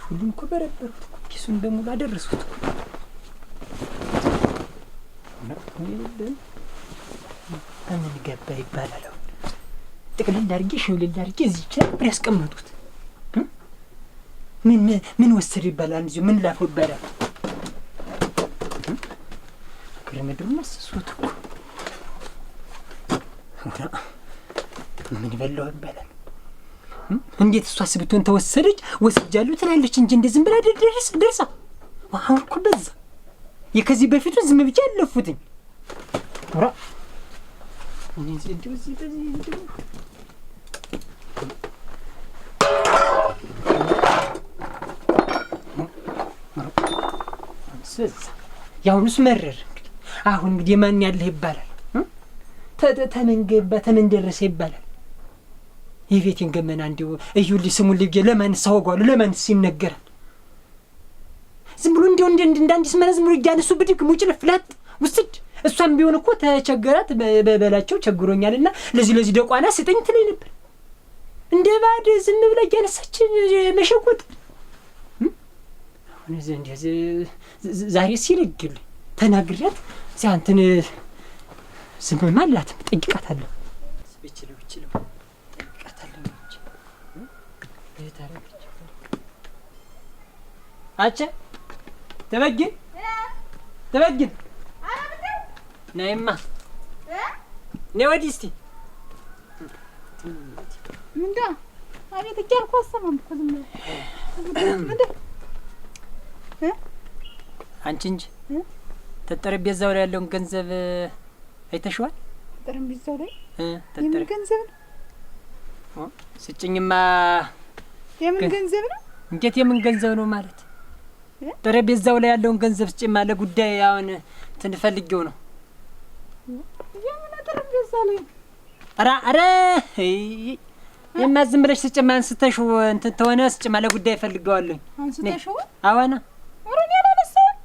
ሁሉም እኮ በረበሩት እኮ ኪሱን በሙሉ አደረሱት እኮ ምን ገባ ይባላል። አሁን ጥቅልል አድርጌ ሽውልል አድርጌ እዚህች ነበር ያስቀመጡት። ምን ወሰድ ይባላል። እዚሁ ምን ላፈው ይባላል። ምድሩን አሰሱት እኮ ምን በላው ይባላል። እንዴት እሷስ ብትሆን ተወሰደች ወስጃለሁ ትላለች እንጂ እንደ ዝም ብላ ደርሳ አሁን እኮ በዛ የከዚህ በፊቱን ዝም ብቻ ያለፉትኝ ራ እዚህ በዚህ ያውንስ መረር አሁን እንግዲህ ማን ያለህ ይባላል። ተመንገባ ተመንደረሰ ይባላል። የቤቴን ገመና እንዲው እዩልኝ ስሙን ልብዬ ለማንስ አወጓሉ ለማንስ ይነገራል። ዝም ብሎ እንዲው እንዳንዲስ መረዝ ዝም ብሎ እያነሱ ብድግ ሙጭል ፍላት ውስድ እሷም ቢሆን እኮ ተቸገራት በበላቸው ቸግሮኛልና ለዚህ ደቋና ስጠኝ ትለኝ ነበር። እንደ ባድ ዝም ብላ እያነሳች መሸቆጥ አሁን እንደዚህ ዛሬ ሲልግል ተናግሪያት ሲያንተን ዝም ማለት ጠይቃታለሁ። ስብችለው ጠይቃታለሁ እንጂ ለታረቀች አቸ ተበግን ናይማ ነይ ወዲህ እስቲ ምንዳ አቤት እያልኩ አሰማም እኮ ዝም ምንዳ አንቺ እንጂ ተጠረጴዛው ላይ ያለውን ገንዘብ አይተሽዋል? ጠረጴዛው ላይ የምን ገንዘብ ነው? ስጭኝማ። የምን ገንዘብ ነው? እንዴት የምን ገንዘብ ነው ማለት? ጠረጴዛው ላይ ያለውን ገንዘብ ስጭኝማ። ለጉዳይ አሁን ትንፈልጊው ነው። የምን ጠረጴዛ ላይ? አረ የማዝም ብለሽ ስጭማ። አንስተሽው እንትን ተሆነ ስጭማ። ለጉዳይ ፈልገዋለሁ። አንስተሽው? አዋና ወረኔ አላነሳውም።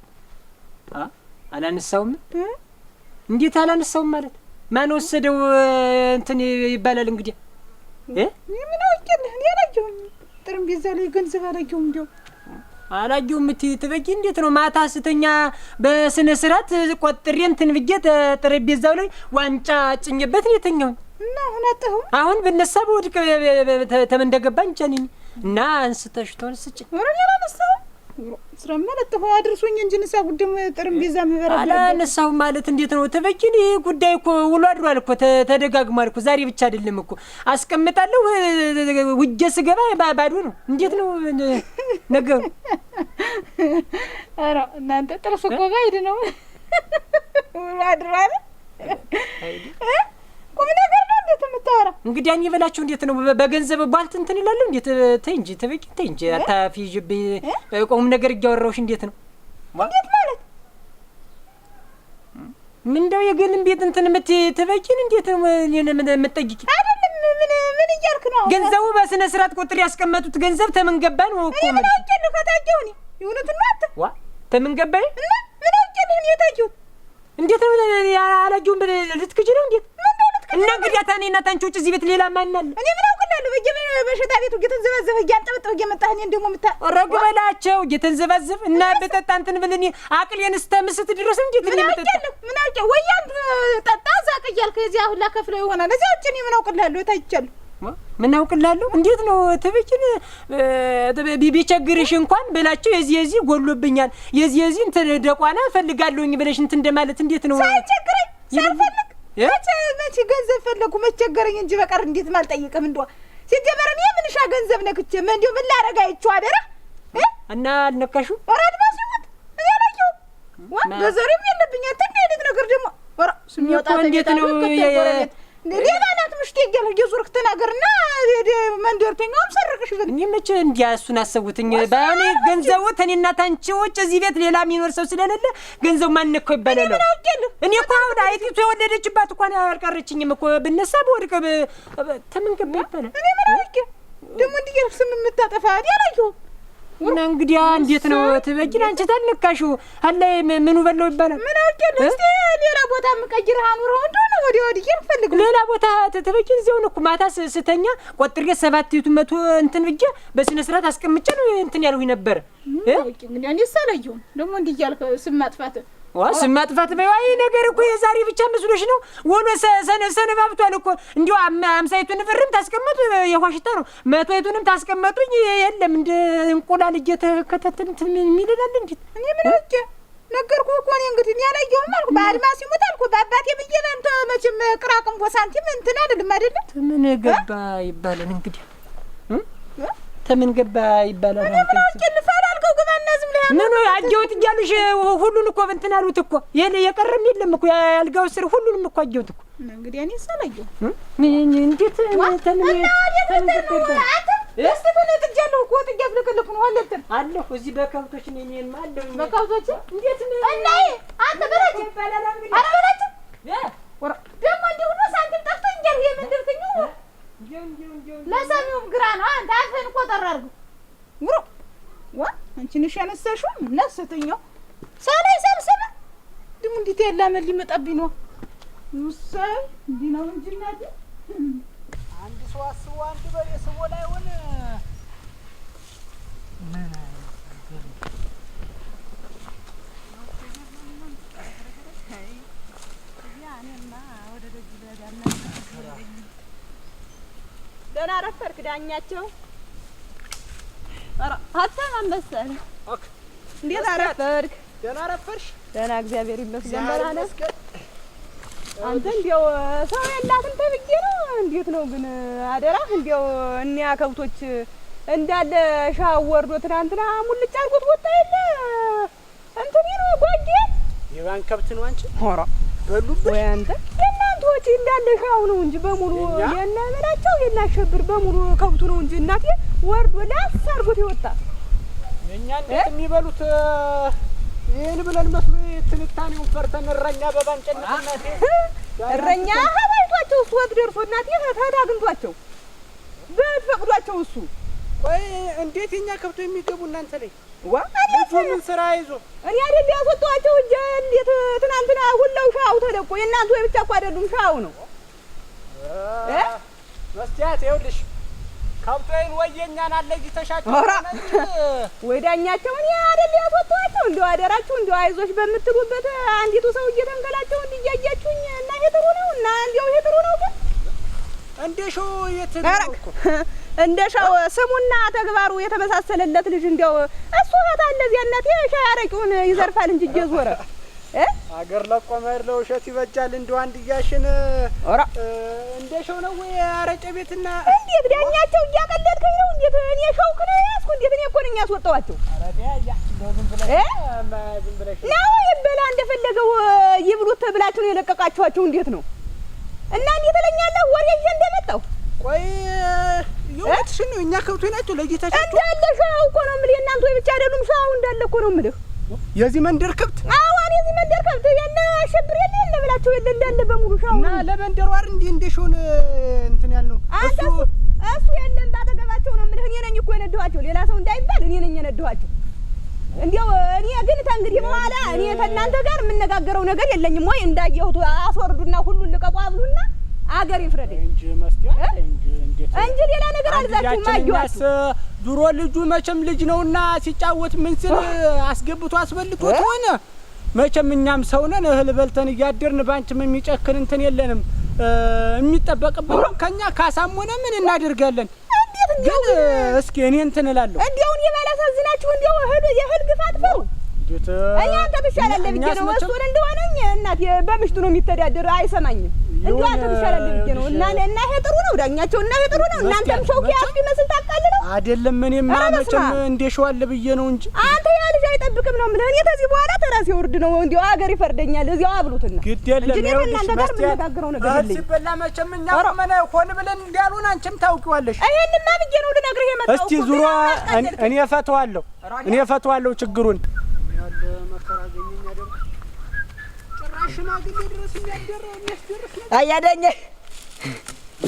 አላነሳውም? እንዴት አላነሳውም ማለት? ማን ወሰደው እንትን ይባላል እንግዲህ? ምን አውቄልህ? እኔ አላየሁም። ጠረጴዛ ላይ ገንዘብ አላየሁም። እንዲያው አላየሁም ትበቂ። እንዴት ነው ማታ ስተኛ በስነ ስርዓት ቆጥሬ እንትን ብዬ ጠረጴዛው ላይ ዋንጫ ጭኝበት ነው የተኛሁኝ። እና አሁን አጣሁ። አሁን በነሳ በወድቅ ተመንደገባኝ ቻኒ እና አንስተሽ ተወስጭ። ወረኔ አላነሳውም። ስራማለጥሁ አድርሶኝ እንጂ ንሳ ጉድም ጠረጴዛ መበራ አላነሳው ማለት እንዴት ነው ተበቂን? ይሄ ጉዳይ እኮ ውሎ አድሯል እኮ ተደጋግሟል እኮ። ዛሬ ብቻ አይደለም እኮ አስቀምጣለሁ ውጄ ስገባ ባዶ ነው። እንዴት ነው ነገሩ? አረ እናንተ ጥርስ እኮ ጋይድ ነው ውሎ አድሯል። ቁም ነገር ነው እንዴት የምታወራ? እንግዲህ አኝ በላችሁ እንዴት ነው በገንዘብ ባልት እንትን ይላል እንዴት? ተይ እንጂ ተበቂ ተይ እንጂ አታፊጅብኝ። ቁም ነገር እያወራሁሽ እንዴት ነው? እንዴት ማለት ምን እንደው የገንም ቤት እንትን ተበቂን እንዴት ነው የምትጠይቂ? አይደለም ምን እያልክ ነው? ገንዘቡ በስነ ስርዓት ቁጥር ያስቀመጡት ገንዘብ ተምን ገባ ነው እኮ ምን አውቄልህ? ከታየሁኝ የእውነቱን ነው። አታ ዋ ተምን ገባኝ እና ምን አውቄልህ? እኔ የታየሁት እንዴት ነው አላየሁም ልትክጂ ነው እንዴት? እና እንግዲህ አታኔና ታንቺ ውጭ እዚህ ቤት ሌላ ማን አለ? እኔ ምን አውቅልሃለሁ? በየበሽታ ቤቱ እየተንዘባዘበ እያንጠበጠበ እየመጣህ እኔን ደግሞ ረግ በላቸው እየተንዘባዘብ እና በጠጣ እንትን ብል እኔ አቅሌን ስተምስት ድረስ እንዴት ነው የምጠጣው? ምን አውቄ ወይ አንተ ጠጣ ዛቅ እያልክ እዚህ አሁን ላከፍለው ይሆናል። እዚህ ውጭ እኔ ምን አውቅልሃለሁ? የታይቻለሁ ምን አውቅልሃለሁ? እንዴት ነው ትብቂን ቢቸግርሽ እንኳን ብላችሁ የዚህ ጎሎብኛል የዚህ እንትን ደቋና ፈልጋለሁኝ ብለሽ እንትን እንደማለት እንዴት ነው? ሳይቸግረኝ ሳልፈልግ መቼ ገንዘብ ፈለጉ መቸገረኝ እንጂ በቀር እንዴት ማልጠይቅም? እንደው ሲጀመር እኔ ምንሻ ገንዘብ ነክቼ እንዴው ምን ላረጋ አይቼው አደረ እና አልነካሹ ወራድ ባሲሙት እኔ አላየሁ በዘሪም የለብኝ እንትን አይነት ነገር ደግሞ ወራ ስሚወጣ እንዴት ነው ሌላ ናት ምሽት ይገል የዙርክ ተናገርና መንደርተኛውም ሰርቅሽ ብል እኔ መቼ እንዲያ እሱን አሰቡትኝ ባኔ ገንዘቡ ተኔና ታንቺ ውጭ እዚህ ቤት ሌላ የሚኖር ሰው ስለሌለ ገንዘቡ ማን እኮ ይባላል? እኔ እኮ አሁን አይቲቱ የወለደችባት እኮ አልቀረችኝም እኮ ብነሳ በወድቅ ተምን ገባ ይባላል። እኔ ምን አውቄ ደግሞ እንዲያልፍ ስም የምታጠፋ ያላየሁ እና እንግዲህ እንዴት ነው ትበጅን አንቺ ታልነካሽው አለ ምኑ በለው ይባላል። ምን አውቄልህ? እስቲ ሌላ ቦታ የምቀይርህ አኑረው እንደሆነ ወዲያ ይፈልግ ሌላ ቦታ ትበጅን እዚያው ነው እኮ ማታ ስተኛ ቆጥሬ 700 እንትን ብቻ በስነ ስርዓት አስቀምጬ ነው እንትን ያልሁኝ ነበር። እንግዲህ እኔ ሰለየው ደግሞ እንዲህ እያልክ ስም ማጥፋት ስም ማጥፋት በይ ነገር እኮ የዛሬ ብቻ መስሎሽ ነው። ወሎ ሰነባብቷል እኮ እንዲያው 50ቱን ብርም ታስቀመጡ የዋሽታ ነው 100ቱንም ታስቀመጡኝ የለም እንደ እንቁላል እየተከተተን የሚልላል እንዴ? እኔ ምን አውቄ ነገርኩህ እኮ እኔ እንግዲህ እኔ አላየሁም አልኩ። በአድማስ ይሞት አልኩ በአባቴ ብዬ አንተ መቼም ቅራቅም ቦሳንቲም እንትን አይደለም አይደለ? ምን ገባ ይባላል እንግዲህ ተምን ገባ ይባላል። እኔ ምን አውቄ ልፋላልከው ግባና ዝም ብለህ ምን አጀውት እያሉሽ ሁሉን እኮ እንትን አሉት እኮ የቀረም የለም እኮ ያልጋው ስር ሁሉንም እኮ አጀውት እኮ እንግዲህ እኔ ሰላየው ምን እንዴት ተምን እስቲ ምን ትጃለሁ እኮ ትያፍለከለኩ ነው አለተን አለሁ እዚህ በከብቶች ነኝ ማለው በከብቶች እንዴት ነው እና አንተ በላጭ ይባላል እንግዲህ አረ በላጭ ወራ ደሞ እንዲሁ ነው ሳንቲም ጠፍቶ እንጀር የምንድርትኙ ለሰሚውም ግራ ነው። አንተ አፈን ቆጠር አድርገው ጉሩ ዋ አንቺ ነሽ ያነሳሽው ነስተኛው ሳላይ ሰብሰበ ድሙ እንዴት ያላመል ሊመጣብኝ ነው ሙሳይ እንዲህ ነው እንጂ እናቴ አንድ ሰው አስቦ አንድ በሬ ሰው ላይ ሆነ ምን ደህና ረፈርክ ዳኛቸው? ኧረ ሀብታም መሰለህ። እንዴት አረፈርክ? ደህና ረፈርሽ? ደህና እግዚአብሔር ይመስገን። ደህና ነህ? አንተ እንዲያው ሰው የላትም ተብዬ ነው። እንዴት ነው ግን አደራህ? እንዲያው እኒያ ከብቶች እንዳለ ሻው ወርዶ ትናንትና ሙልጭ አድርጎት ወጣ የለ እንትን ነው ጓዴ የባን ከብት ነው አንቺ? ኧረ በሉብሽ ወይ አንተ የእናንተዎች እንዳለ ሻው ነው እንጂ በሙሉ የእነ መላቸው የናሸብር በሙሉ ከብቱ ነው እንጂ እናቴ ወርዶ ላስ አድርጎት ይወጣ። የእኛ እንዴት የሚበሉት ይህን ብለን መስሎ ትንታኔውን ፈርተን እረኛ በባንጨነት እናቴ እረኛ ሀባይቷቸው እሱ ወጥ ደርሶ እናቴ ታዳግንቷቸው በፈቅዷቸው እሱ ቆይ እንዴት የኛ ከብቶ የሚገቡ እናንተ ላይ ዋ ልጁ ምን ስራ ይዞ እኔ አይደል ያስወጣቸው እንጂ እንዴት ትናንትና ሁላው ሻው ተለቆ የእናንተ ወይ ብቻ እኮ አይደሉም ሻው ነው መስቲያት ይኸውልሽ ከብቶይን ወየኛን አለይተሻቸው ወይ ዳኛቸው እኔ አይደል ያስወጣቸው እንደው አደራችሁ እንደው አይዞሽ በምትሉበት አንዲቱ ሰው እየተንገላቸው እንዲያያችሁኝ እና ይሄ ጥሩ ነው እና እንደው ይሄ ጥሩ ነው ግን እንደሾው የተደረኩ እንደሻው ስሙና ተግባሩ የተመሳሰለለት ልጅ እንደው እሱ ታለ ዚያነት የሻይ አረቂውን ይዘርፋል እንጂ እየዞረ አገር ለቆ መሄድ ለውሸት ይበጃል። እንደው አንድ ያሽን ኦራ እንደሻው ነው ወይ አረቄ ቤትና እንዴት ዳኛቸው እያቀለድከኝ ነው? እንዴት እኔ ሻውክ ነው ያስኩ? እንዴት እኔ እኮ ነኝ ያስወጣዋቸው? አረዲያ ያ እንደው ዝም ብለሽ ነው ይበላ እንደፈለገው ይብሉት ብላችሁ ነው የለቀቃችኋቸው? እንዴት ነው እና እንዴት ለኛለህ ወሬ ይዤ እንደመጣው ቆይ የውትሽን ነው እኛ ከብቶች ናቸው ለጌታቸው እንዳለ ሻው እኮ ነው የምልህ። እናንተ ወይ ብቻ አይደሉም ሻው እንዳለ እኮ ነው የምልህ። የዚህ መንደር ከብት አዋን የዚህ መንደር ከብት የነ አሸብር የለ ብላችሁ የለ እንዳለ በሙሉ ሻው እና ለመንደሩ አይደል እንዴ እንደሾን እንትን ያልነው እሱ የለም ባጠገባቸው ነው የምልህ። እኔ ነኝ እኮ የነደኋቸው ሌላ ሰው እንዳይባል እኔ ነኝ የነደኋቸው። እንዴው እኔ ግን ተንግዲህ በኋላ እኔ ከእናንተ ጋር የምነጋገረው ነገር የለኝም። ወይ እንዳየሁት አስወርዱና ሁሉን ልቀቁ አብሉና አገር ይፍረደኝ እንጂ መስቲያ እንጂ ሌላ ነገር አልዛችሁም። አዩአችሁ ድሮ ልጁ መቼም ልጅ ነውና ሲጫወት ምን ስል አስገብቶ አስበልቶት ሆነ። መቼም እኛም ሰው ነን እህል በልተን እያደርን ባንቺም የሚጨክን እንትን የለንም። የሚጠበቅብን ከኛ ካሳም ሆነ ምን እናደርጋለን? ግን እስኪ እኔ እንትን እላለሁ እንደው እኔ ባላሳዝናችሁ እንደው የእህል ግፋት ፈሩ እኔ አንተ ትሻላለህ ብዬ ነው እሱን እንደሆነኝ እናቴ በምሽቱ ነው የሚተዳደር አይሰማኝም። እንደው አንተ ትሻላለህ ብዬ ነው እና ይሄ ጥሩ ነው ዳኛቸው እና ይሄ ጥሩ ነው። እናንተም ሰው ያስ ቢመስል ታቃልለው አይደለም። እኔማ መቼም እንደሸዋለ ብዬ ነው እንጂ አንተ ያ ልጅ አይጠብቅም ነው የምልህ። እኔ ከዚህ በኋላ ተራሴ ወርድ ነው እንደው አገር ይፈርደኛል። እዚያው አብሉትና ግድ የለም ነው እናንተ ጋር የምነጋገረው ነገር የለኝም። ሲበላ መቼም እኛ ምን ሆን ብለን እንዲያሉን አንቺም ታውቂዋለሽ። ይሄንማ ብዬ ነው ልነግርህ የመጣው። እስቲ ዙሮ እኔ እፈታዋለሁ ችግሩን ያለ መከራ ገኘኛ ደግሞ ጭራሽ ሽማግሌ ድረስ የሚያስደርስ አያዳኘ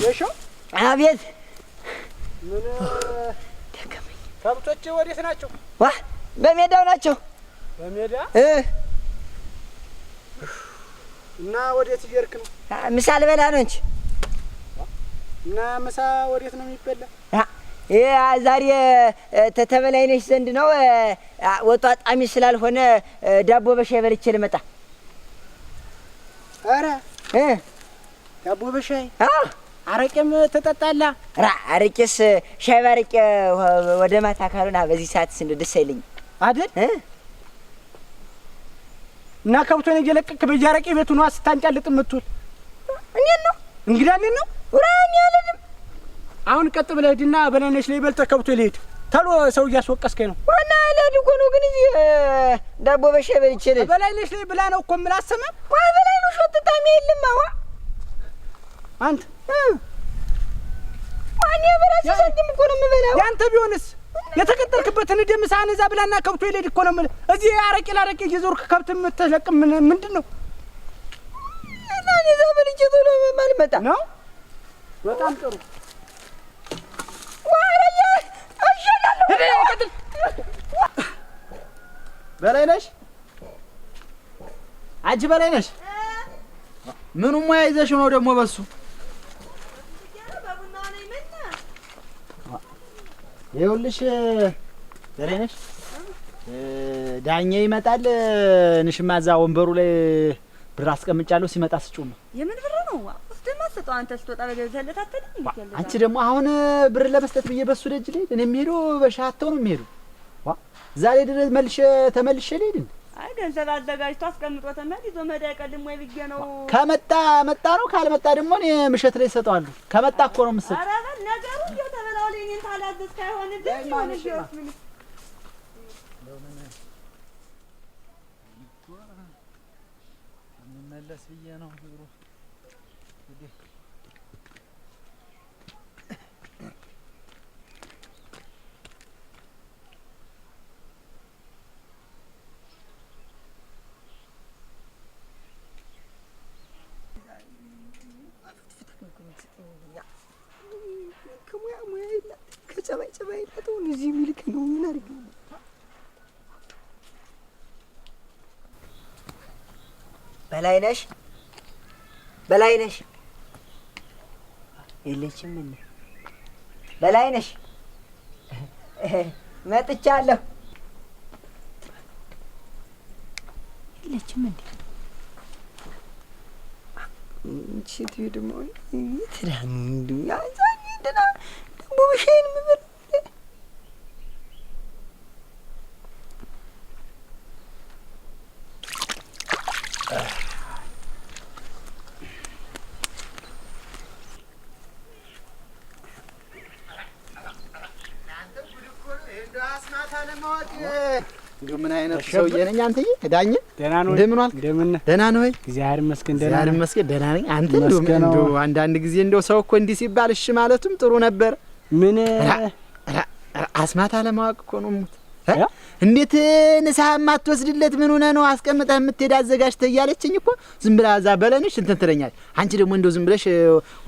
የሾ አቤት ምን ደከመኝ። ከብቶች ወዴት ናቸው? ዋ በሜዳው ናቸው። በሜዳ እና ወዴት እየሄድክ ነው? ምሳ ልበላ ነው እንጂ። እና ምሳ ወዴት ነው የሚበላ? ዛሬ ተበላይነሽ ዘንድ ነው። ወጡ አጣሚ ስላልሆነ ዳቦ በሻይ በልቼ ልመጣ። ኧረ ዳቦ በሻይ? አረቄም ትጠጣለህ? አረቄስ ሻይ ባረቄ ወደ ማታ ካልሆነ በዚህ ሰዓትስ እንደው ደስ አይለኝም አይደል? እና ከብቶን እየለቀቅክ በያረቄ ቤቱ ነው ስታንጫልጥ የምትውል? እኔን ነው እንግዳ እኔን ነው? እኔ አልልም። አሁን ቀጥ ብለህ ሂድና በላይነሽ ላይ በልተህ ከብቶ ልሂድ። ተሎ ሰው እያስወቀስከኝ ነው። ዋና ልሂድ እኮ ነው፣ ግን እዚህ ዳቦ በሻይ በልቼ ልሂድ። በላይነሽ ላይ ብላ ነው እኮ የምልህ። አሰማም በላይነሽ ወጥታሚ የለም። አንተ እኔ በራሴ ሰንቲም እኮ ነው የምበላው። ያንተ ቢሆንስ የተቀጠልክበትን ደም ሳህን እዛ ብላና ከብቶ ልሂድ እኮ ነው የምልህ። እዚህ አረቄ ላረቄ እየዞርክ ከብት የምትለቅም ምንድን ነው? እና እኔ እዛ በልቼ ቶሎ ማልመጣ ነው። በጣም ጥሩ በላይነሽ፣ አንቺ በላይነሽ፣ ምኑን ሙያ ይዘሽ ነው ደግሞ በሱ? ይኸውልሽ በላይነሽ፣ ዳኜ ይመጣል። ንሽማ እዛ ወንበሩ ላይ ብር አስቀምጫለሁ፣ ሲመጣ ስጪው ነው። የምን ብር ነው? ደማሰጠው አንተ ስትወጣ በገዘለት አትልም? አንቺ ደግሞ አሁን ብር ለመስጠት ብዬ በሱ ደጅ ላይ እኔ የምሄደው በሻተው ነው የምሄደው። ዛሬ ድረስ ተመልሼ ልሂድ እንዴ? አይ ገንዘብ አዘጋጅቶ አስቀምጦ ተመድ ይዞ መዳ አይቀልም ወይ ብዬ ነው። ከመጣ መጣ ነው፣ ካልመጣ ደግሞ እኔ ምሸት ላይ እሰጠዋለሁ። ከመጣ እኮ ነው የምትሰጪው። ኧረ በል ነገሩ ይኸው ተበላው ላይ እኔን ታላዘዝክ አይሆንልኝ። ይሁንልሽ ምን መለስ ብዬ ነው ብሩ እንግዲህ ከጸባይ የላትም። እዚህ የሚልክ ነው። ምን አድርግ በላይነሽ፣ በላይነሽ የለችም። ምን በላይነሽ መጥቻለሁ። የለችም እንዴ? እንቺ ደግሞ ትዳኑ እንዱ ያዛኝ ደና ደሞ በሻይን ምበር እንደው ምን አይነት ሰውዬ ነኝ አንተዬ? ዳኜ ደህና ነው? እንደምን ዋልክ? ደህና ነው ወይ? እግዚአብሔር ይመስገን ደህና እግዚአብሔር ይመስገን ደህና ነኝ። አንተ እንደው አንዳንድ ጊዜ እንደው ሰው እኮ እንዲህ ሲባል እሺ ማለቱም ጥሩ ነበር። ምን አስማት አለማወቅ እኮ ነው ሙት። እንዴት ንስሐ የማትወስድለት ምን ሆነህ ነው አስቀምጠህ የምትሄድ አዘጋጅተህ እያለችኝ እኮ ዝም ብላ እዛ በለንሽ እንትን ትለኛለች። አንቺ ደግሞ እንደው ዝም ብለሽ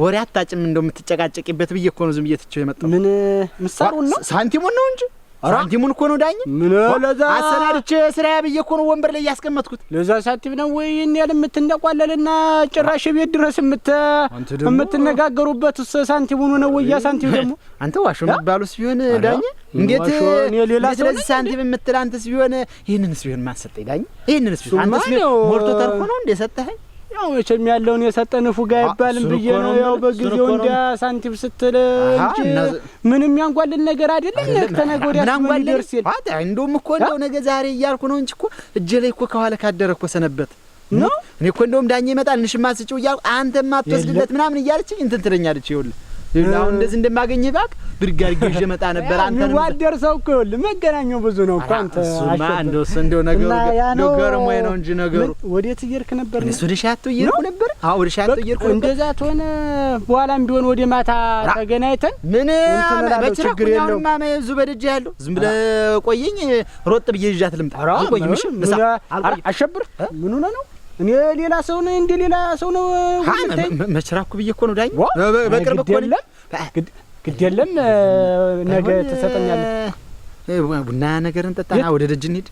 ወሬ አታጭም እንደው የምትጨቃጨቂበት ብዬ እኮ ነው ዝም ብዬ ትቼው የመጣሁ። ምን ምሳሩን ነው? ሳንቲሙን ነው እንጂ ሳንቲሙን እኮ ነው ዳኝ። ምን ለዛ አሰናድቼ ስራዬ ብዬ እኮ ነው ወንበር ላይ ያስቀመጥኩት። ለዛ ሳንቲም ነው ወይ እኔ የምትንደቋለልና ጭራሽ ቤት ድረስ የምትነጋገሩበት ሳንቲሙን ነው ወይ? ያ ሳንቲም ደግሞ አንተ ዋሾ የሚባሉስ ቢሆን ዳኝ እንዴት ስለዚህ ሳንቲም የምትል አንተስ ቢሆን ይህንንስ ቢሆን ማን ሰጠኝ ዳኝ? ይህንንስ ቢሆን አንተስ ቢሆን ሞልቶ ተርፎ ነው እንደ ሰጠኸኝ? ያው መቼም ያለውን የሰጠን ፉጋ አይባልም ብዬ ነው። ያው በጊዜው እንደ ሳንቲም ስትል እንጂ ምንም ያንጓልን ነገር አይደለም። ነገ ነገ ወዲያ ምን ይደርስ ይል እንደውም እኮ እንደው ነገ ዛሬ እያልኩ ነው እንጂ እኮ እጄ ላይ እኮ ከኋላ ካደረ እኮ ሰነበት ነው። እኔ እኮ እንደውም ዳኜ ይመጣል ንሽማ ስጪው እያልኩ አንተማ አትወስድለት ምናምን እያለችኝ እንትን ትለኛለች። ይኸውልህ አሁን እንደዚህ እንደማገኝህ ባክ ብድግ አድርጌ ይዤ መጣ ነበር። አንተ ነው ዋደርሰው እኮ ይኸውልህ መገናኛው ብዙ ነው እኮ አንተ አሽማ እንደው ነገሩ ገርሞኝ ነው እንጂ ነገሩ። ወዴት እየሄድክ ነበር? እሱ ወደ ሻቶ እየሄድኩ ነበር። አዎ ወደ ሻቶ እየሄድኩ ነበር። እንደዛ ትሆነ በኋላም ቢሆን ወደ ማታ ተገናኝተን ምን በችግር የለውም። ማመዙ በደጅ ያለው ዝም ብለህ ቆየኝ፣ ሮጥ ብዬ ይዣት ልምጣ። አልቆይም። እሺ አሸብር ምን ሆነ ነው? እኔ ሌላ ሰው ነው እንደ ሌላ ሰው ነው መችራኩ ብዬ እኮ ነው ዳኝ። በቅርብ እኮ ነው። ግድ የለም ነገ ተሰጠኛለህ። ቡና ነገር እንጠጣና ወደ ደጅ እንሂድ።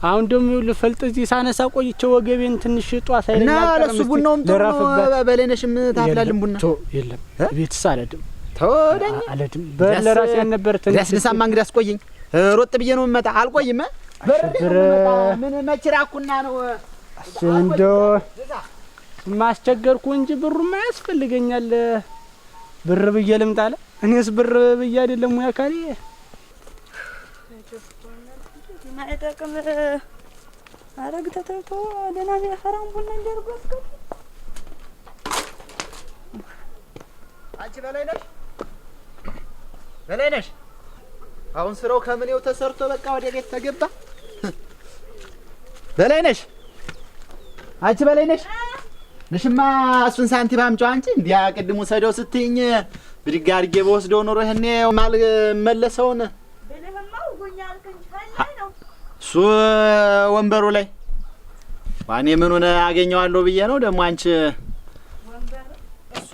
አሁን ደግሞ ልፈልጥ እዚህ ሳነሳ ቆይቼ ወገቤን ትንሽ ጧስ አይደለም እና ለሱ ቡናውም ጥሩ ነው። በለነሽም ታፍላልን ቡና የለም ቤትስ አለድም ተወደኝ አለድም በለራስ ያነበር ትንሽ ያስነሳማ እንግዲህ አስቆየኝ ሮጥ ብዬ ነው መጣ አልቆይም በረብር ምን መችራኩና ነው እንደው ማስቸገርኩ እንጂ ብሩማ ያስፈልገኛል። ብር ብዬ ልምጣለ እኔስ ብር ብዬ አይደለም ሙያ ካሪ ማይጠቅም አረግ ተተቶ ደና ያፈራም ቡና እንደርጎስ አንቺ በላይነሽ አሁን ስራው ከምኔው ተሰርቶ በቃ ወደ ቤት ተገባ። በላይነሽ አንቺ በላይነሽ ንሽማ እሱን ሳንቲም አምጪው አንቺ እንዲያ ቅድሙ ሰደው ስትይኝ ብድግ አድርጌ በወስደው ኖሮ ይሄኔ ማልመለሰውን በለህማው ጎኛል ከንቻለ ነው እሱ ወንበሩ ላይ ዋኔ ምኑን አገኘዋለሁ ብዬ ነው ደግሞ አንቺ ወንበር እሱ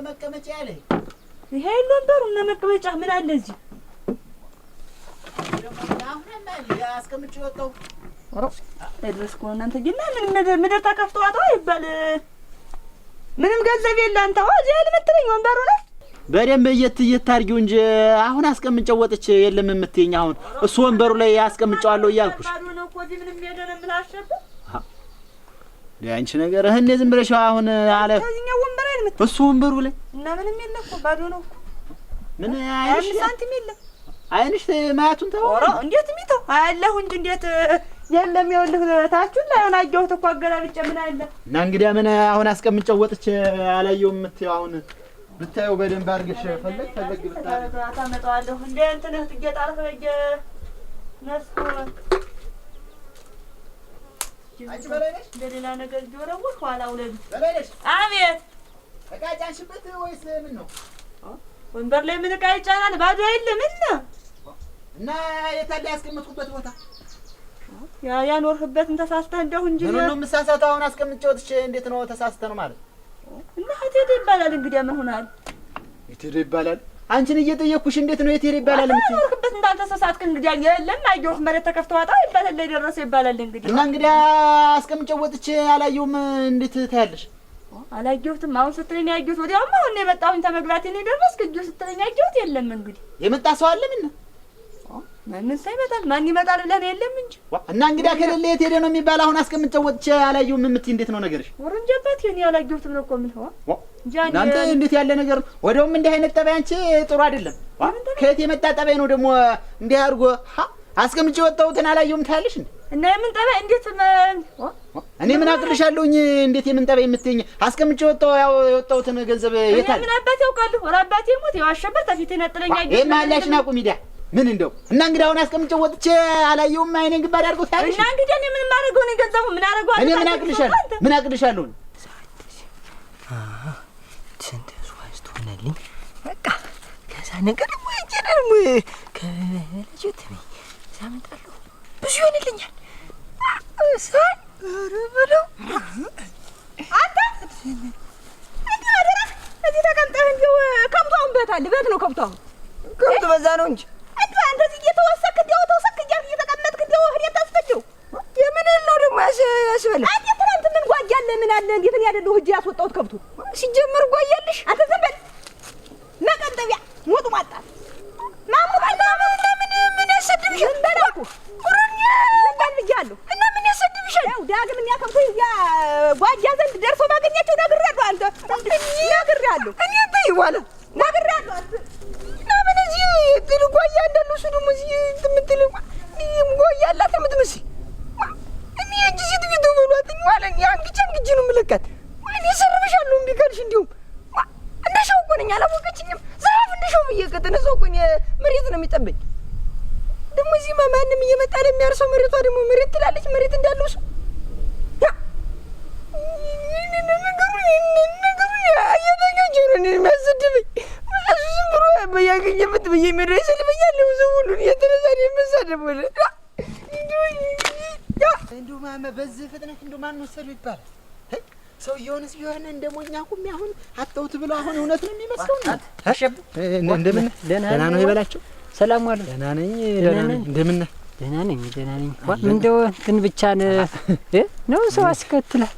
መቀመጫ ያለ ይሄ ወንበሩ እና መቀመጫ ምን አለ እዚህ አሁን ያስቀምጭ ወጣው እድረስ እኮ እናንተ ግን ምን ተከፍተው አጣው ይባል ምንም ገንዘብ የለ አንተ እዚህ አይደል ወንበሩ ላይ በደንብ እየታርጊው እንጂ አሁን አስቀምጨው ወጥቼ የለም የምትይኝ አሁን እሱ ወንበሩ ላይ አስቀምጨዋለሁ እያልኩሽ ባዶ ነው እኮ እዚህ ምንም የለም ብላሽብ ያንቺ ነገር እኔ ዝም ብለሽ አሁን አለ ከዚህኛው ወንበር አይደል እሱ ወንበሩ ላይ እና ምንም የለ እኮ ባዶ ነው እኮ ምን አይሽ ሳንቲም የለ አይንሽ ማያቱን ተው ኦሮ እንዴት ሚተው አያለሁ እንጂ እንዴት የለም ይኸውልህ ታቹን ላይ ሆነ አየሁት እኮ አገላብጬ ምን አለ እና እንግዲህ ምን አሁን አስቀምጨው ወጥቼ አላየውም የምትይው አሁን ብታየው በደንብ አድርገሽ ፈለግ ብታየው ታመጣዋለሁ እንደ እንትን ትገጣለህ በየ ነስኩ አንቺ በላይነሽ ለሌላ ነገር ጆረው ኋላ ውለድ በላይነሽ አቤት እቃ ጫንሽበት ወይስ ምን ነው ወንበር ላይ ምን እቃ ይጫናል ባዶ አይደለም እና የታለ ያስቀመጥኩበት ቦታ ያኖርህበትን ተሳስተህ እንደው እንጂ ምን ነው ምሳሳት አሁን አስቀምጬው ወጥቼ እንዴት ነው ተሳስተህ ነው ማለት እና ሄደ ይባላል እንግዲህ ምን ሆናል የቴሬ ይባላል አንቺን እየጠየቅኩሽ እንዴት ነው የቴሬ ይባላል እንዴ ያኖርህበት እንዳልተሳሳትክ እንግዲህ የለም አየሁት መሬት ተከፍተው አጣ ይባላል ላይ ደረሰ ይባላል እንግዲህ እና እንግዲህ አስቀምጬው ወጥቼ አላየውም እንዴት ታያለሽ አላየሁትም አሁን ስትለኝ ያየሁት ወዲያውም አሁን የመጣሁኝ ተመግባቴ ነው ደረስክ እጁ ስትለኝ ያየሁት የለም እንግዲህ የመጣ ሰው አለ ምን ማንን ሳይመጣል ማን ይመጣል ብለህ ነው የለም እንጂ እና እንግዲህ ከሌለ የት ሄደ ነው የሚባል አሁን አስቀምጬው ወጥቼ አላየውም የምትይ እንዴት ነው ነገርሽ ወርንጀበት የኔ ያላየሁትም ነው እኮ ምን ሆነ እናንተ እንዴት ያለ ነገር ወደውም እንዲህ አይነት ጠባይ አንቺ ጥሩ አይደለም ከየት የመጣ ጠባይ ነው ደግሞ እንዲህ አድርጎ አስቀምጬው ወጣሁትን አላየውም ታያለሽ እንዴ እና የምን ጠባይ እንዴት እኔ ምን አቅልሻለሁኝ እንዴት የምን ጠባይ የምትይኝ አስቀምጬው ወጣሁ ያው የወጣሁትን ገንዘብ የታል ምን አባቴ ያውቃል ወራ አባቴ ሞት ያዋሸበት ተፊቴ ነጥለኛ ይሄ ማላሽና ቁሚዳ ምን እንደው እና እንግዲህ አሁን አስቀምጬው ወጥቼ አላየውም አይኔን ግባድ አድርጎ ታያለሽ እና እንግዲህ እኔ ምን ማድረገው ነው ገንዘቡ ምን አደረገው እኔ ምን አቅልሻለሁ ስንት ሷስት ሆነልኝ በቃ ከዛ ነገር ወይጀንም ከለጁት ነኝ ሳመጣለሁ ብዙ ይሆንልኛል ሳይ ረብሎ አንተ አደራ እዚህ ተቀምጠህ እንደው ከብቷን በታል በት ነው ከብቷን ከብቱ በዛ ነው እንጂ አንተ እዚህ እየተወሰክ እንደው ተወሰክ እየተቀመጥክ እንደው ህዴት ታስፈጀው የምን ነው ደግሞ ያስበለ አንተ ትናንት ምን ጓያለ ምን አለ እንዴት ነው ያደለው ህጅ ያስወጣሁት ከብቱ ሲጀመር ጓያለሽ አንተ ዘበል መቀንጠቢያ ሞቱ ማጣት ማሙታና ምን ያሰድብሽ እንደላኩ ቁርኛ ዘበል ብያለሁ እና ምን ያሰድብሻል ያው ዳግም እና ከብቱ ያ ጓያ ዘንድ ደርሶ ማገኛቸው ነግሬያለሁ አንተ ነግሬያለሁ እኔ በይዋለ ነግሬያለሁ አንተ ለምን እዚህ ትል ጓያ እንዳለው እሱ ደግሞ እዚህ የምትል ጓያ አላት የምትመስል እኔ እጅ ሴት ፊት በሏት ማለት አንግቼ ነው የምለቃት እኔ ሰርብሻለሁ እምቢ ካልሽ እንዲሁም እንደሻው እኮ ነኝ አላወቀችኝም ዛፍ እንደሻው ብዬ ከተነሳው እኮ መሬት ነው የሚጠበኝ ደግሞ እዚህ ማንም እየመጣ ለሚያርሰው መሬቷ ደግሞ መሬት ትላለች መሬት እንዳለው እሱ ነገሩ አያዳኛቸው ነው የሚያሰድበኝ ዝም ብሎ በያገኘበት በየሜዳው ይሰድበኛል ሰው ሁሉ እየተነሳ የምሳደብ ወደ እንደው በዚህ ፍጥነት እንደው ማን ወሰዱ ይባላል ሰውየውንስ ቢሆን እንደሞኛ ቁም አሁን አጣውት ብለው አሁን እውነት ነው የሚመስለው እንደምን ደህና ነው ይበላቸው ሰላም ዋሉ። ደህና ነኝ። እንደምን ነህ? ደህና ነኝ። እንደው እንትን ብቻን ነው ሰው አስከትላል።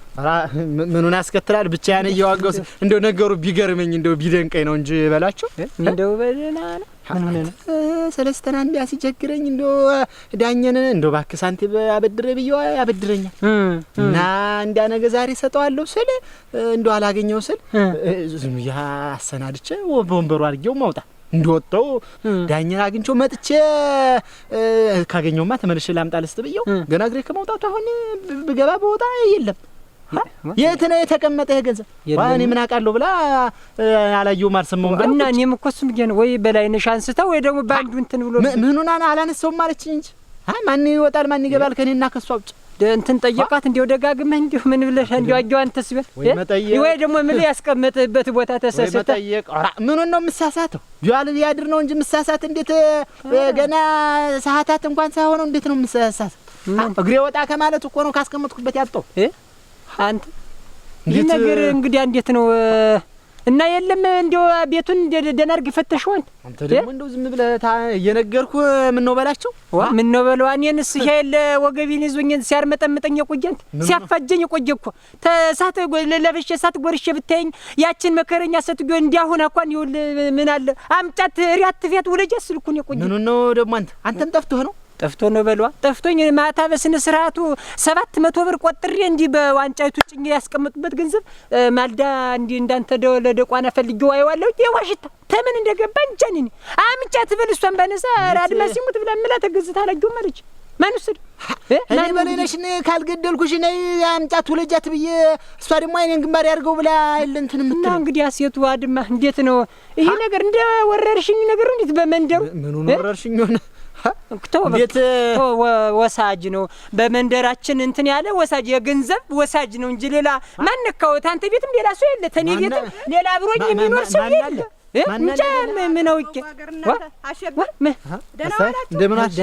ምኑን አስከትላል? ብቻዬን እየዋጋው እንደው ነገሩ ቢገርመኝ እንደው ቢደንቀኝ ነው እንጂ በላቸው። እንደው በደህና ነው። ምን ሆነ ነው? ሰለስተና እንዲያ ሲቸግረኝ እንደው ዳኘን እንደው እባክህ ሳንቲም አበድሬ ብዬው ያበድረኛል እና እንዲያ ነገ ዛሬ ሰጠዋለሁ ስል እንደው አላገኘው ስል ዝም ያሰናድቼ በወንበሩ አድርጌው ማውጣት እንደወጣው ዳኘን አግኝቼው መጥቼ ካገኘውማ ተመልሼ ላምጣ ልስጥ ብዬው ገና እግሬ ከመውጣቱ አሁን ብገባ በወጣ የለም። የት ነው የተቀመጠ ገንዘብ? እኔ ምን አውቃለሁ ብላ አላየሁም አልሰማሁም ብላ እና እኔም እኮ እሱም ብዬሽ ነው ወይ በላይነሽ አንስተው ወይ ደግሞ በአንዱ እንትን ብሎ ምኑን አላነሳውም አለችኝ እንጂ ማን ይወጣል ማን ይገባል ከኔና ከሷ ውጭ እንትን ጠየቃት። እንዲያው ደጋግመህ እንዲሁ ምን ብለሽ እንዲያው አየው አንተስ ቢል ወይ ደግሞ ምን ያስቀመጥበት ቦታ ተሰሰተ መጠየቅ ምኑን ነው የምሳሳተው? ቢዋል ቢያድር ነው እንጂ የምሳሳት እንዴት ገና ሰዓታት እንኳን ሳይሆነው እንዴት ነው የምሳሳት? እግሬ ወጣ ከማለት እኮ ነው ካስቀመጥኩበት ያጣው አንተ ይህ ነገር እንግዲህ እንዴት ነው? እና የለም እንዲያው ቤቱን ደህና አድርግ ፈተሽው አንተ ደግሞ እንደው ዝም ብለህ እየነገርኩህ ምን ነው በላቸው ምን ነው በለው እኔንስ ሄል ወገቤን ይዞኝ ሲያርመጠምጠኝ ቆየንት ሲያፋጀኝ ቆየ እኮ ተሳተ ለበሽ ሳት ጎርሽ ብታየኝ ያችን መከረኛ ሰትጎ እንዲያሁን እንኳን ይውል ምን አለ አምጫት ሪያት ፊት ወለጀ ስልኩን ይቆየ ምን ነው ደግሞ አንተም ጠፍቶህ ነው ጠፍቶ ነው በለዋ ጠፍቶኝ ማታ በስነ ስርዓቱ 700 ብር ቆጥሬ እንዲህ በዋንጫይቱ ጭኝ ያስቀምጡበት ገንዘብ ማልዳ እንዲህ እንዳንተ ደቋና ፈልጌው አይዋለሁ የዋሽታ ተምን እንደገባኝ ጃኒኒ አምጫት ብል እሷን ባነሳ አድማ ሲሙት ብላ ምላ ተገዝታ አላየው ማለች ማን ወሰደ እኔ በሌለሽ ካልገደልኩሽ ነይ አምጫት ወለጃት ብዬ እሷ ደግሞ አይኔን ግንባር ያርገው ብላ እንትን ምትል እንግዲህ አሴቱ አድማ እንዴት ነው ይሄ ነገር እንደ ወረርሽኝ ነገር እንዴት በመንደሩ ምኑን ወረርሽኝ ሆነ ቤት ወሳጅ ነው በመንደራችን እንትን ያለ ወሳጅ የገንዘብ ወሳጅ ነው እንጂ ሌላ ማንካውት አንተ ቤትም ሌላ ሰው የለ ተኔ ቤትም ሌላ አብሮኝ የሚኖር ሰው የለ እንጃ ምን አውቄ አሸብር ደህና ዋላችሁ እንደምን አልሽ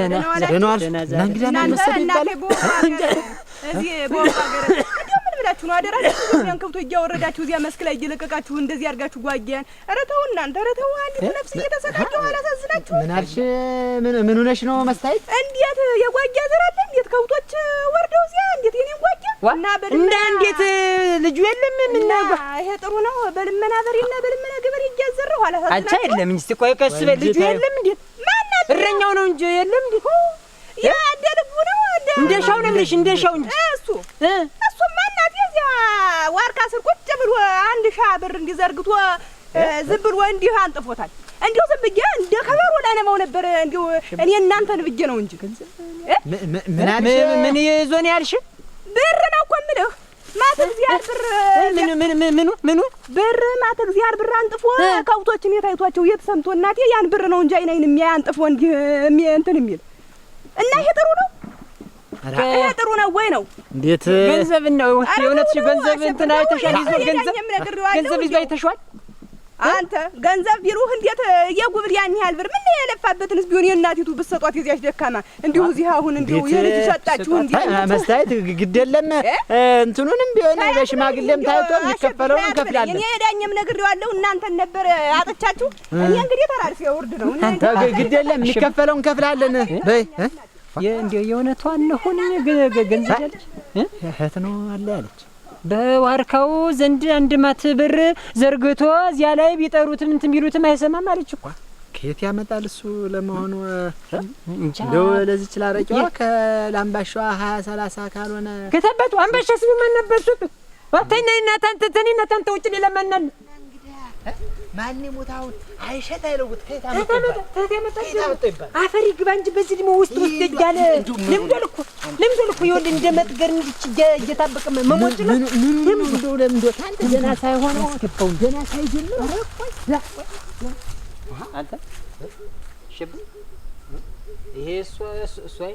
እንግዲህ መሰለኝ ይባላል እዚህ በወጣ ሀገር እንደምን ብላችሁ ነው አደራችሁ ያን ከብቶ እያወረዳችሁ እዚያ መስክ ላይ እየለቀቃችሁ እንደዚህ አድርጋችሁ ጓጊያን ኧረ ተው እናንተ ኧረ ተው አንዲት ነፍስ እየተሰቃየሁ አላሳዝናችሁ ምን አልሽ ምን ሆነሽ ነው መስታየት እንዴት የጓጊያ ዘር አለ እንዴት ከብቶች ወርደው እዚያ እንዴት የኔን ጓጊያ እና እንደ እንዴት ልጁ የለም ምን ይሄ ጥሩ ነው በልመና በሬና በልመና ገበሬ እያዘረው አላሳዝናችሁ አንቺ የለም እንጂ ቆይ ቀስ በል ልጁ የለም እንዴት ማናት እረኛው ነው እንጂ የለም እንዴ ያ እንደልቡ ነው እንደሻው ነው ልሽ እንደሻው እንጂ እሱ ማናት የዚያ ዋርካ ስር ቁጭ ብሎ 1000 ብር እንዲዘርግቶ ዝም ብሎ እንዲህ አንጥፎታል እንዲሁ ዝም ብዬ እንደ ከበሮ ላነማው ነበር እንዲሁ እኔ እናንተን ብዬ ነው እንጂ ምን ይዞ ነው ያልሽ ብር ነው እኮ የምልህ ማት እግዚአብሔር ብር ምኑ ብር ማት እግዚአብሔር ብር አንጥፎ ከብቶችን የታይቷቸው የተሰምቶ እናቴ ያን ብር ነው እንጂ አይናይን የሚያንጥፎ እንዲህ እንትን የሚል እና ይሄ ጥሩ ነው ይሄ ጥሩ ነው ወይ ነው እንዴት ገንዘብ ነው የእውነትሽ ገንዘብ እንትን አይተሻል ይዞ ገንዘብ ይዞ አይተሻል አንተ ገንዘብ ቢሩህ እንዴት የጉብል ያን ያህል ብር ምን የለፋበትንስ ቢሆን የእናቲቱ ብትሰጧት የዚያች ደካማ እንዲሁ እዚህ አሁን እንዲሁ የልጅ ሰጣችሁ እንዴ መስታየት ግድ የለም እንትኑንም ቢሆን በሽማግሌም ታይቶ የሚከፈለውን እንከፍላለን እኔ ዳኝም ነግሬዋለሁ እናንተን ነበር አጥቻችሁ እኔ እንግዲህ ተራርፌ ወርድ ነው ግድ የለም የሚከፈለውን እንከፍላለን በይ እንዴው የእውነቷን ነው ሆነ ገንዘብ ያለች እህት ነው አለ ያለች በዋርካው ዘንድ አንድ ማት ብር ዘርግቶ እዚያ ላይ ቢጠሩትም እንትን ቢሉትም አይሰማም አለች እኮ ከየት ያመጣል እሱ ለመሆኑ እንደው ለዚህ ይችላልአረቂዋ ከላምባሻዋ 20-30 ካልሆነ ከተበጡ አምባሻስ ምን ነበርሱ ወተኛና ታንተ ውጭ ለማናል ማን ሞታው አይሸት አይለውት ከየት አመጣ አፈሪ ግባ እንጂ በዚህ ደግሞ ውስጥ ይጋለ ለምዶል እኮ ይወል እንደመጥገር እንዲች እየታበቀ መሞጭ ነው እንደው ለምዶ ታንተ ገና ሳይሆን ከፈው ገና ሳይጀምር አንተ ሽብ ይሄ እሱ አይ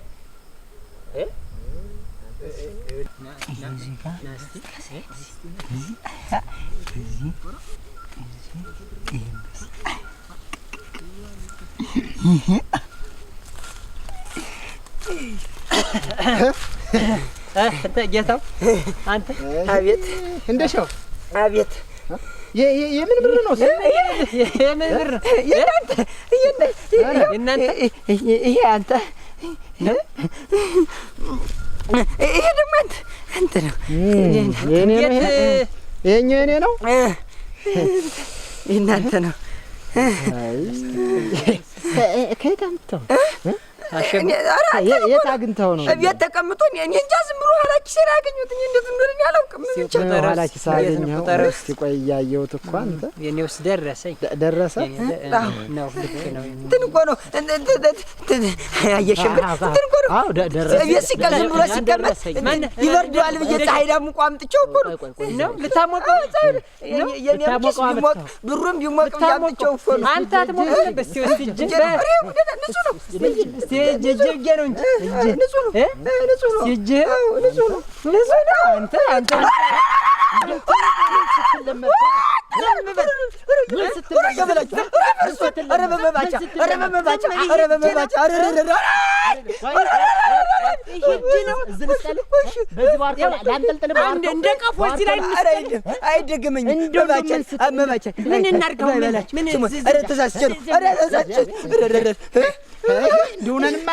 አንተ ጌታው አንተ አቤት እንደሻው አቤት የምን ብር ነው? የምን ብር ነው? የእናንተ ይሄ አንተ ይሄ ደግሞ አንተ ነው። ይሄኛው የእኔ ነው። የእናንተ ነው። ከየት አምጥተው የት አግኝተው ነው? ቤት ተቀምጦ እኔ እንጃ ዝም ብሎ ኋላ ኪሴን አገኘሁት። እንዴት እንደሆነ እኔ አላውቅም። ኋላ ኪስ አገኘኸው? እስኪ ቆይ እያየሁት እኮ አንተ የኔውስ ደረሰኝ። ደረሰ ነው ልክ ነው። እንትን እኮ ነው አየሽም? እንትን እኮ ነው ቤት ሲቀር ዝም ብሎ ሲቀመጥ ይበርደዋል ብዬ ፀሐይ ዳሙቆ አምጥቼው እኮ ነው ልታሞቀው የኔ ኪስ ቢሞቅ ብሩም ቢሞቅ አምጥቼው እኮ ነው። አንተ አትሞቅም። በስቲ ወስድ ንጹህ ነው ጀጀጌ ነው እንጂ ንጹህ ነው። ንጹህ ነው። ሲጀ ንጹህ ነው። ንጹህ ነው። አንተ እንደሆነማ